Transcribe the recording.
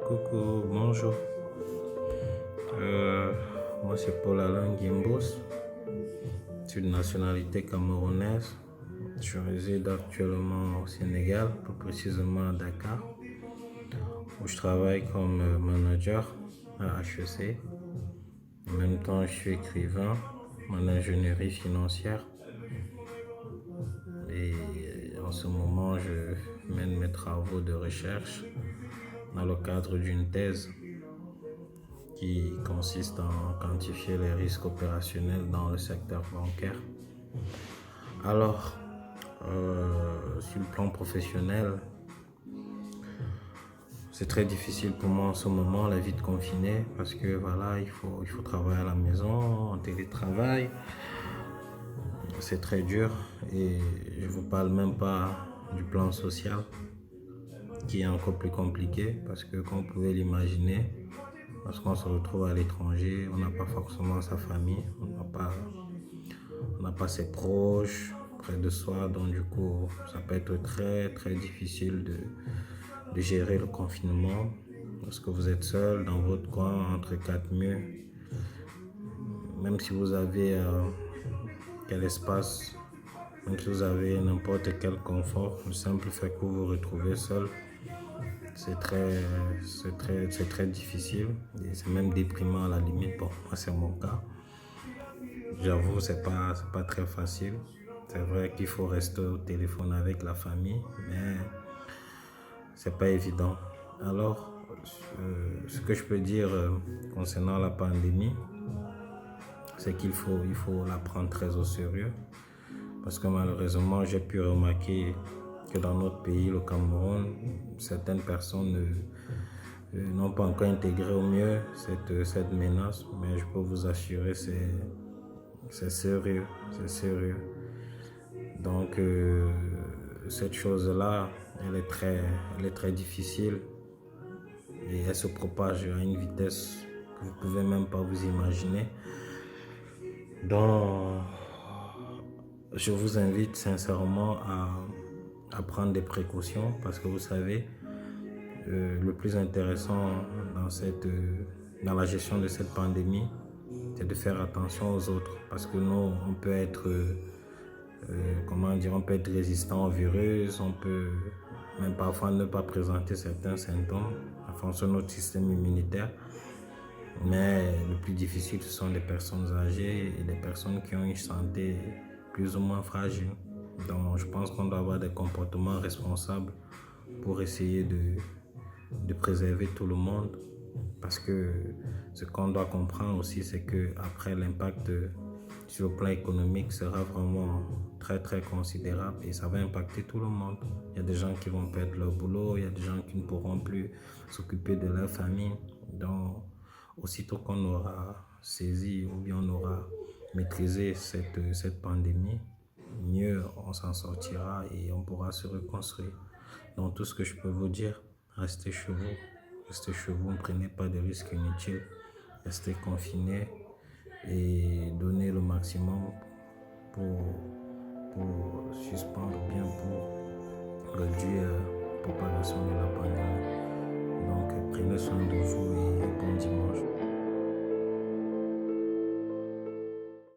Coucou, bonjour. Euh, Moi c'est Paul Alain Gimbos, je suis de nationalité camerounaise. Je réside actuellement au Sénégal, plus précisément à Dakar, où je travaille comme manager à HEC. En même temps, je suis écrivain en ingénierie financière. Et en ce moment, je mène mes travaux de recherche dans le cadre d'une thèse qui consiste à quantifier les risques opérationnels dans le secteur bancaire. Alors, sur le plan professionnel, c'est très difficile pour moi en ce moment, la vie de confiné, parce que voilà, il faut travailler à la maison, en télétravail. C'est très dur et je ne vous parle même pas du plan social qui est encore plus compliqué parce que comme vous pouvez l'imaginer, lorsqu'on se retrouve à l'étranger, on n'a pas forcément sa famille, on n'a pas ses proches près de soi, donc du coup ça peut être très très difficile de gérer le confinement lorsque vous êtes seul dans votre coin entre quatre murs. Même si vous avez quel espace, même si vous avez n'importe quel confort, le simple fait que vous vous retrouvez seul, c'est très difficile et c'est même déprimant à la limite. Bon, moi c'est mon cas. J'avoue, c'est pas très facile. C'est vrai qu'il faut rester au téléphone avec la famille, mais c'est pas évident. Alors, ce que je peux dire concernant la pandémie, c'est qu'il faut la prendre très au sérieux. Parce que malheureusement, j'ai pu remarquer que dans notre pays, le Cameroun, certaines personnes n'ont pas encore intégré au mieux cette menace. Mais je peux vous assurer, c'est sérieux, c'est sérieux. Donc, cette chose-là, elle est très difficile et elle se propage à une vitesse que vous ne pouvez même pas vous imaginer. Donc, je vous invite sincèrement à prendre des précautions parce que vous savez, le plus intéressant dans la gestion de cette pandémie, c'est de faire attention aux autres parce que nous, on peut être, on peut être résistant au virus, on peut même parfois ne pas présenter certains symptômes en fonction de notre système immunitaire. Mais le plus difficile, ce sont les personnes âgées et les personnes qui ont une santé plus ou moins fragile. Donc, je pense qu'on doit avoir des comportements responsables pour essayer de préserver tout le monde. Parce que ce qu'on doit comprendre aussi, c'est qu'après, l'impact sur le plan économique sera vraiment très, très considérable et ça va impacter tout le monde. Il y a des gens qui vont perdre leur boulot, il y a des gens qui ne pourront plus s'occuper de leur famille. Donc, aussitôt qu'on aura saisi ou bien on aura maîtrisé cette pandémie, mieux on s'en sortira et on pourra se reconstruire. Donc tout ce que je peux vous dire, restez chez vous, ne prenez pas de risques inutiles, restez confinés et donnez le maximum pour suspendre bien pour réduire la propagation de la pandémie. Donc prenez soin de vous et bon dimanche.